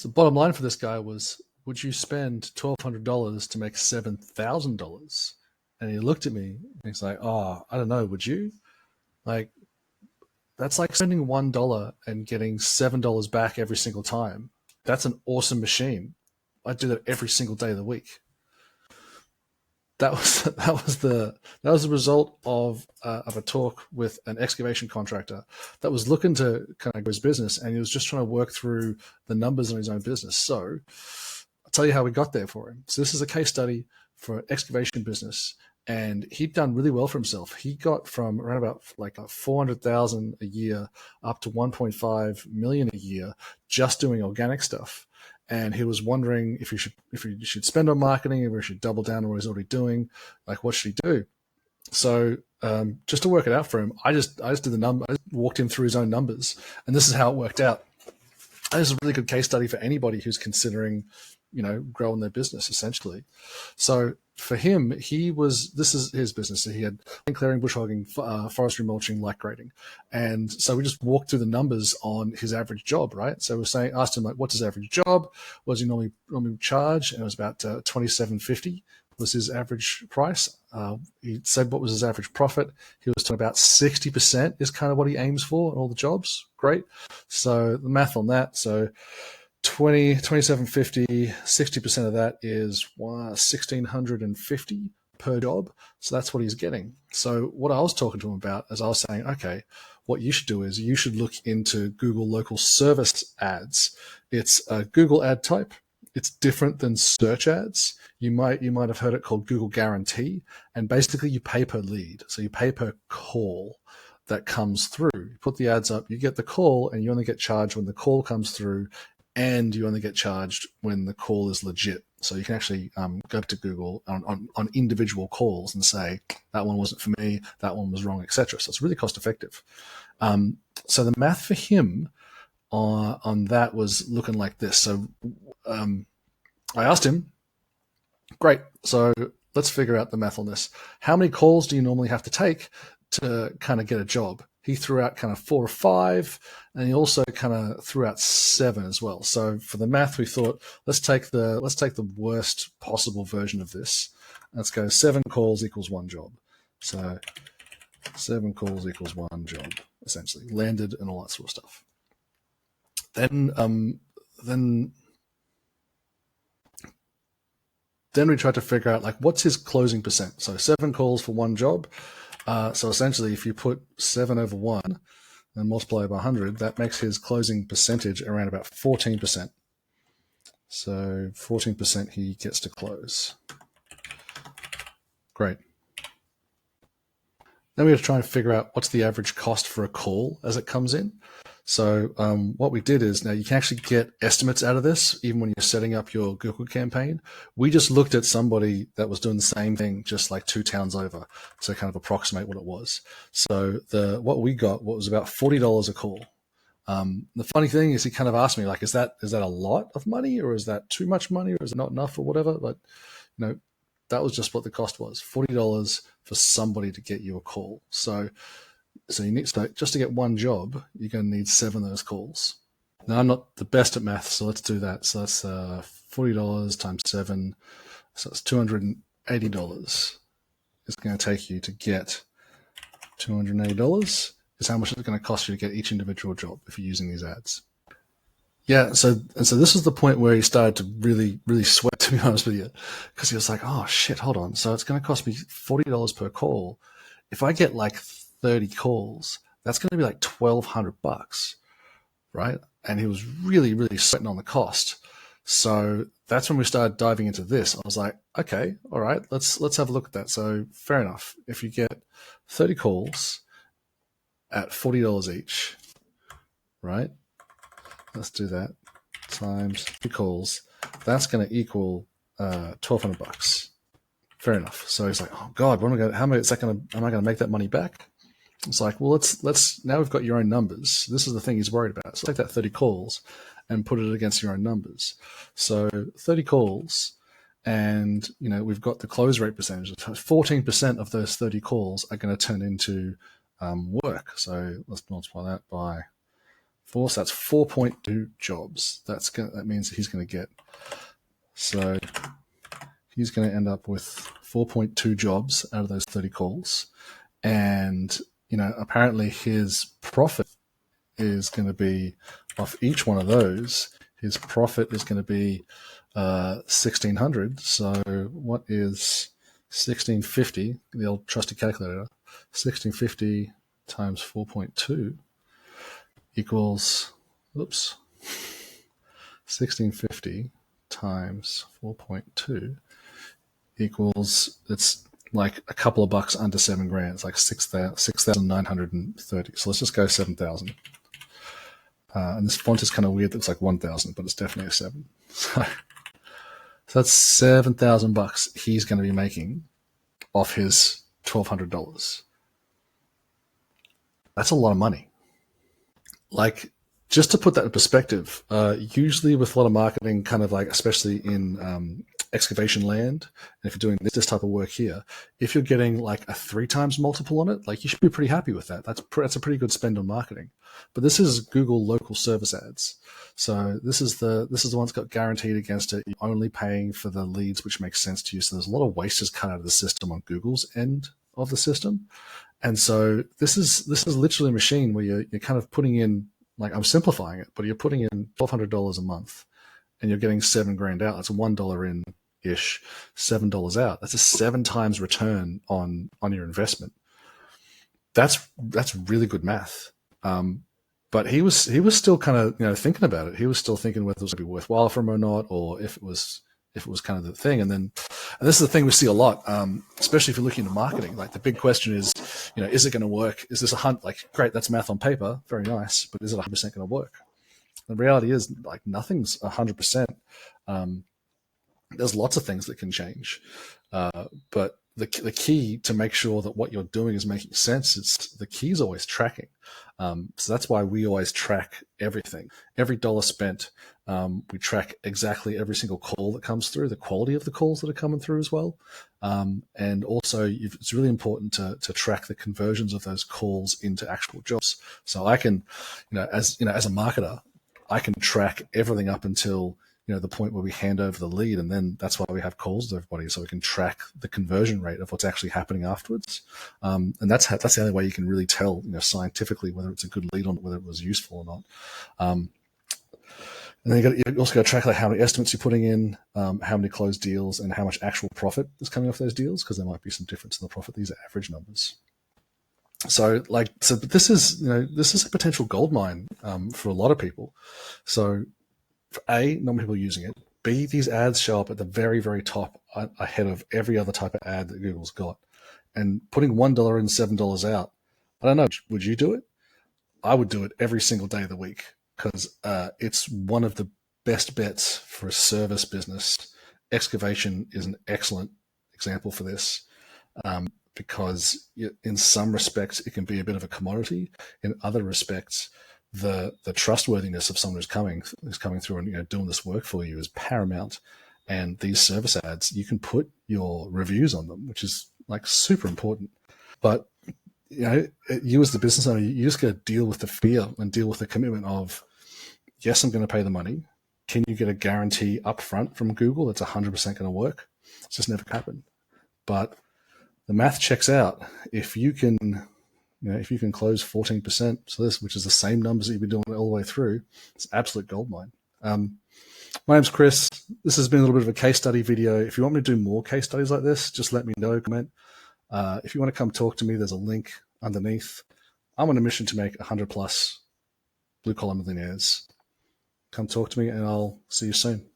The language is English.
So the bottom line for this guy was, would you spend $1,200 to make $7,000? And he looked at me and he's like, oh, I don't know, would you? Like, that's like spending $1 and getting $7 back every single time. That's an awesome machine. I do that every single day of the week. That was the result of a talk with an excavation contractor that was looking to kind of go his business, and he was just trying to work through the numbers in his own business. So I'll tell you how we got there for him. So this is a case study for an excavation business, and he'd done really well for himself. He got from around about like 400,000 a year up to 1.5 million a year just doing organic stuff. And he was wondering if he should spend on marketing, if he should double down on what he's already doing. Like, what should he do? So just to work it out for him, I just did the number. I just walked him through his own numbers, and this is how it worked out. This is a really good case study for anybody who's considering, growing their business, essentially. So for him, this is his business. So he had clearing, bush hogging, forestry mulching, light grading. And so we just walked through the numbers on his average job, right? So we asked him, like, what's his average job? What does he normally charge? And it was about $27.50 was his average price. He said what was his average profit. He was talking about 60% is kind of what he aims for in all the jobs. Great. So the math on that. So 27.50, 60% of that is $1,650 per job. So that's what he's getting. So what I was talking to him about is I was saying, okay, what you should do is you should look into Google local service ads. It's a Google ad type. It's different than search ads. You might have heard it called Google Guarantee. And basically you pay per lead. So you pay per call that comes through. You put the ads up, you get the call, and you only get charged when the call comes through, and you only get charged when the call is legit. So you can actually go to Google on individual calls and say, that one wasn't for me, that one was wrong, etc. So it's really cost effective. So the math for him on that was looking like this. So I asked him, great, so let's figure out the math on this. How many calls do you normally have to take to kind of get a job? He threw out kind of 4 or 5, and he also kind of threw out 7 as well. So for the math, we thought, let's take the worst possible version of this. Let's go 7 calls equals 1 job. So 7 calls equals 1 job, essentially, landed and all that sort of stuff. Then we tried to figure out, like, what's his closing percent? So 7 calls for 1 job. So essentially, if you put 7 over 1 and multiply by 100, that makes his closing percentage around about 14%. So 14% he gets to close. Great. Then we have to try and figure out what's the average cost for a call as it comes in. So what we did is, now you can actually get estimates out of this even when you're setting up your Google campaign. We just looked at somebody that was doing the same thing just like 2 towns over to kind of approximate what it was. So what we got was about $40 a call. The funny thing is, he kind of asked me, like, is that a lot of money, or is that too much money, or is it not enough, or whatever? But that was just what the cost was, $40 for somebody to get you a call. So you need just to get 1 job, you're going to need 7 of those calls. Now, I'm not the best at math, so let's do that. So that's $40 times 7, so it's $280. It's going to take you to get $280 is how much it's going to cost you to get each individual job if you're using these ads. Yeah, so this is the point where he started to really, really sweat, to be honest with you, because he was like, oh shit, hold on. So it's going to cost me $40 per call. If I get like 30 calls, that's going to be like $1,200, right? And he was really, really sweating on the cost. So that's when we started diving into this. I was like, okay, all right, let's have a look at that. So fair enough. If you get 30 calls at $40 each, right? Let's do that times 3 calls. That's going to equal $1,200. Fair enough. So he's like, oh God, am I going to make that money back? It's like, well, let's now we've got your own numbers. This is the thing he's worried about. So take that 30 calls and put it against your own numbers. So 30 calls, and we've got the close rate percentage. 14% of those 30 calls are going to turn into work. So let's multiply that by 4, so that's 4.2 jobs. That means he's going to get. So he's going to end up with 4.2 jobs out of those 30 calls. And, apparently his profit is going to be, off each one of those, his profit is going to be 1,600. So what is 1,650, the old trusty calculator, 1,650 times 4.2 equals, 1,650 times 4.2 equals, it's like a couple of bucks under $7,000. It's like 6,930. So let's just go 7,000. And this font is kind of weird. It's like 1,000, but it's definitely a 7. So that's $7,000 he's going to be making off his $1,200. That's a lot of money. Like, just to put that in perspective, usually with a lot of marketing, kind of like, especially in excavation land, and if you're doing this type of work here, if you're getting like a 3 times multiple on it, like, you should be pretty happy with that. That's a pretty good spend on marketing. But this is Google local service ads. So this is the one that's got guaranteed against it. You're only paying for the leads which makes sense to you. So there's a lot of waste just cut out of the system on Google's end of the system. And so this is literally a machine where you're kind of putting in, like, I'm simplifying it, but you're putting in $1,200 a month and you're getting $7,000 out. That's $1 in ish, $7 out. That's a 7 times return on your investment. That's really good math. But he was still kind of, thinking about it. He was still thinking whether it was going to be worthwhile for him or not, or if it was kind of the thing. And this is the thing we see a lot, especially if you're looking into marketing. Like, the big question is, is it going to work? Is this a hunt? Like, great, that's math on paper, very nice, but is it 100% going to work? The reality is, like, nothing's 100%. There's lots of things that can change, but the key to make sure that what you're doing is making sense, the key is always tracking. So that's why we always track everything. Every dollar spent, we track exactly every single call that comes through, the quality of the calls that are coming through as well. And also, it's really important to track the conversions of those calls into actual jobs. So I can, as a marketer, I can track everything up until the point where we hand over the lead, and then that's why we have calls with everybody, so we can track the conversion rate of what's actually happening afterwards. And that's the only way you can really tell, scientifically, whether it's a good lead or whether it was useful or not. And then you also got to track, like, how many estimates you're putting in, how many closed deals, and how much actual profit is coming off those deals, because there might be some difference in the profit. These are average numbers. So but this is a potential gold mine for a lot of people. So, A, not many people are using it. B, these ads show up at the very, very top, ahead of every other type of ad that Google's got. And putting $1 in, $7 out, I don't know, would you do it? I would do it every single day of the week, because it's one of the best bets for a service business. Excavation is an excellent example for this, because in some respects it can be a bit of a commodity. In other respects, the trustworthiness of someone who's coming through and doing this work for you is paramount. And these service ads, you can put your reviews on them, which is, like, super important. But you as the business owner, you just got to deal with the fear and deal with the commitment of, yes, I'm going to pay the money. Can you get a guarantee up front from Google that's 100% going to work? It's just never happened. But the math checks out. If you can close 14%, so this, which is the same numbers that you've been doing all the way through, it's absolute gold mine. My name's Chris. This has been a little bit of a case study video. If you want me to do more case studies like this, just let me know, comment. If you want to come talk to me, there's a link underneath. I'm on a mission to make 100+ blue collar millionaires. Come talk to me, and I'll see you soon.